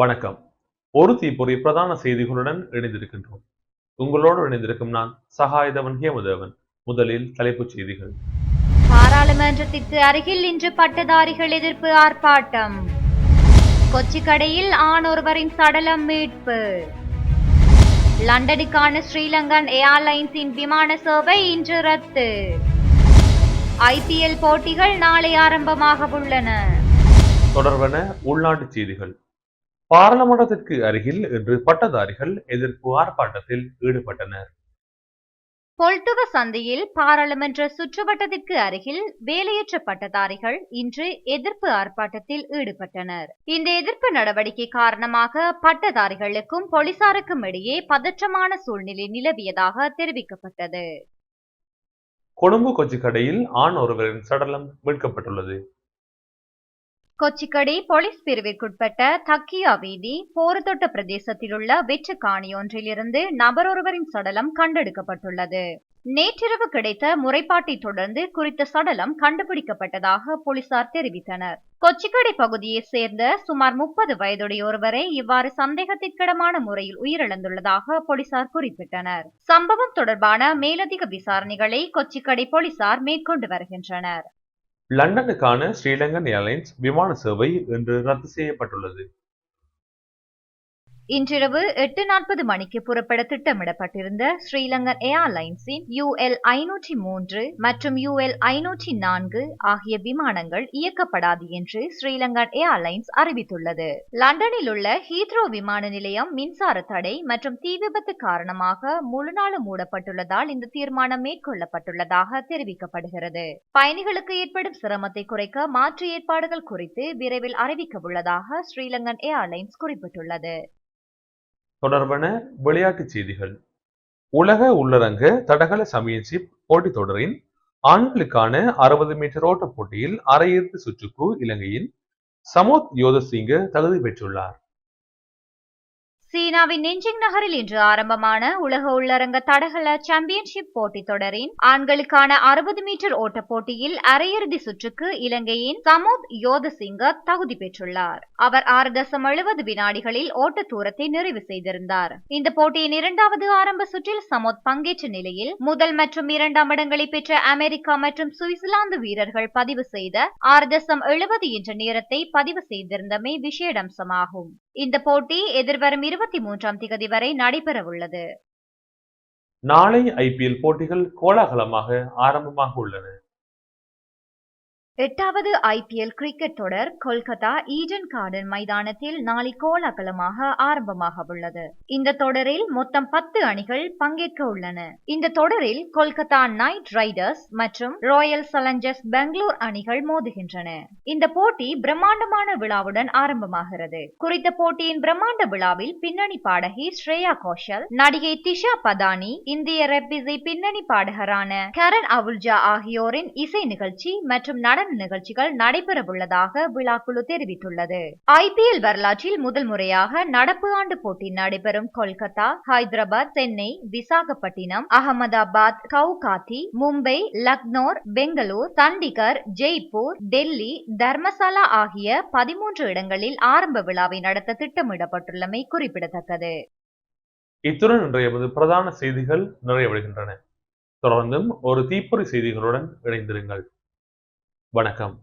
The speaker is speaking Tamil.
வணக்கம். ஒரு தீப்பொறி பிரதான செய்திகளுடன் இணைந்திருக்கின்றோம். உங்களோடு இணைந்திருக்கும் நான் சகாயதவன் ஹேமதேவன். முதலில் தலைப்புச் செய்திகள். பாராளுமன்றத்திற்கு அருகில் இன்று பட்டதாரிகள் எதிர்ப்பு ஆர்ப்பாட்டம். கொச்சிக்கடையில் ஆண் ஒருவரின் சடலம் மீட்பு. லண்டனுக்கான ஸ்ரீலங்கன் ஏர்லைன்ஸின் விமான சேவை இன்று ரத்து. IPL போட்டிகள் நாளை ஆரம்பமாக உள்ளன. தொடர்பான உள்நாட்டு செய்திகள். பாராளுமன்றத்திற்கு அருகில் இன்று பட்டதாரிகள் எதிர்ப்பு ஆர்ப்பாட்டத்தில் ஈடுபட்டனர். பொல்துவ சந்தையில் பாராளுமன்ற சுற்றுவட்டத்திற்கு அருகில் வேலையற்ற பட்டதாரிகள் இன்று எதிர்ப்பு ஆர்ப்பாட்டத்தில் ஈடுபட்டனர். இந்த எதிர்ப்பு நடவடிக்கை காரணமாக பட்டதாரிகளுக்கும் போலீசாருக்கும் இடையே பதற்றமான சூழ்நிலை நிலவியதாக தெரிவிக்கப்பட்டது. கொழும்பு கொச்சிக்கடையில் ஆண் ஒருவரின் சடலம் மீட்கப்பட்டுள்ளது. கொச்சிக்கடை போலீஸ் பிரிவிற்குட்பட்ட தக்கியா வீதி போருதொட்ட பிரதேசத்தில் உள்ள வெற்று காணியொன்றிலிருந்து நபரொருவரின் சடலம் கண்டெடுக்கப்பட்டுள்ளது. நேற்றிரவு கிடைத்த முறைப்பாட்டை தொடர்ந்து குறித்த சடலம் கண்டுபிடிக்கப்பட்டதாக போலீசார் தெரிவித்தனர். கொச்சிக்கடை பகுதியைச் சேர்ந்த சுமார் 30 வயதுடைய ஒருவரை இவ்வாறு சந்தேகத்திற்கிடமான முறையில் உயிரிழந்துள்ளதாக போலீசார் குறிப்பிட்டனர். சம்பவம் தொடர்பான மேலதிக விசாரணைகளை கொச்சிக்கடை போலீசார் மேற்கொண்டு வருகின்றனர். லண்டனுக்கான ஸ்ரீலங்கன் ஏர்லைன்ஸ் விமான சேவை இன்று ரத்து செய்யப்பட்டுள்ளது. இன்றிரவு 8:40 மணிக்கு புறப்பட திட்டமிடப்பட்டிருந்த ஸ்ரீலங்கன் ஏர்லைன்ஸின் UL 503 மற்றும் UL 504 ஆகிய விமானங்கள் இயக்கப்படாது என்று ஸ்ரீலங்கன் ஏர்லைன்ஸ் அறிவித்துள்ளது. லண்டனில் உள்ள ஹீத்ரோ விமான நிலையம் மின்சார தடை மற்றும் தீ விபத்து காரணமாக முழுநாளும் மூடப்பட்டுள்ளதால் இந்த தீர்மானம் மேற்கொள்ளப்பட்டுள்ளதாக தெரிவிக்கப்படுகிறது. பயணிகளுக்கு ஏற்படும் சிரமத்தை குறைக்க மாற்று ஏற்பாடுகள் குறித்து விரைவில் அறிவிக்க உள்ளதாக ஸ்ரீலங்கன் ஏர்லைன்ஸ் குறிப்பிட்டுள்ளது. தொடர்பான விளையாட்டுச் செய்திகள். உலக உள்ளரங்க தடகள சாம்பியன்ஷிப் போட்டித் தொடரின் ஆண்களுக்கான 60 மீட்டர் ஓட்டப் போட்டியில் அரையிறுதி சுற்றுக்கு இலங்கையின் சமோத் யோதசிங்க தகுதி பெற்றுள்ளார். சீனாவின் நெஞ்சிங் நகரில் இன்று ஆரம்பமான உலக உள்ளரங்க தடகள சாம்பியன்ஷிப் போட்டித் தொடரின் ஆண்களுக்கான 60 மீட்டர் ஓட்ட போட்டியில் அரையிறுதி சுற்றுக்கு இலங்கையின் சமோத் யோதசிங்க தகுதி பெற்றுள்ளார். அவர் 6.70 வினாடிகளில் ஓட்ட தூரத்தை நிறைவு செய்திருந்தார். இந்த போட்டியின் இரண்டாவது ஆரம்ப சுற்றில் சமோத் பங்கேற்ற நிலையில் முதல் மற்றும் இரண்டாம் இடங்களை பெற்ற அமெரிக்கா மற்றும் சுவிட்சர்லாந்து வீரர்கள் பதிவு செய்த 6.70 என்ற நேரத்தை பதிவு செய்திருந்தமை விசேடம்சமாகும். இந்த போட்டி எதிர்வரும் 23ஆம் திகதி வரை நடைபெறவுள்ளது. நாளை IPL போட்டிகள் கோலாகலமாக ஆரம்பமாக உள்ளன. 8வது IPL கிரிக்கெட் தொடர் கொல்கத்தா ஈடன் கார்டன் மைதானத்தில் நாளை கோலாகலமாக ஆரம்பமாக உள்ளது. இந்த தொடரில் மொத்தம் 10 அணிகள் பங்கேற்க உள்ளன. இந்த தொடரில் கொல்கத்தா நைட் ரைடர்ஸ் மற்றும் ராயல் சேலஞ்சர்ஸ் பெங்களூர் அணிகள் மோதுகின்றன. இந்த போட்டி பிரம்மாண்டமான விழாவுடன் ஆரம்பமாகிறது. குறித்த போட்டியின் பிரம்மாண்ட விழாவில் பின்னணி பாடகி ஸ்ரேயா கோஷல், நடிகை திஷா பதானி, இந்திய ரப் இசை பின்னணி பாடகரான கரண் அவுல்ஜா ஆகியோரின் இசை நிகழ்ச்சி மற்றும் நடன நிகழ்ச்சிகள் நடைபெறவுள்ளதாக விழாக்குழு தெரிவித்துள்ளது. IPL வரலாற்றில் முதல் முறையாக நடப்பு ஆண்டு போட்டி நடைபெறும் கொல்கத்தா, ஹைதராபாத், சென்னை, விசாகப்பட்டினம், அகமதாபாத், கவுகாத்தி, மும்பை, லக்னோ, பெங்களூர், சண்டிகர், ஜெய்ப்பூர், டெல்லி, தர்மசாலா ஆகிய 13 இடங்களில் ஆரம்ப விழாவை நடத்த திட்டமிடப்பட்டுள்ளமை குறிப்பிடத்தக்கது. இத்துடன் இன்றைய பிரதான செய்திகள் நிறைவடைகின்றன. தொடர்ந்தும் ஒரு தீப்பொறி செய்திகளுடன் இணைந்திருங்கள். வணக்கம்.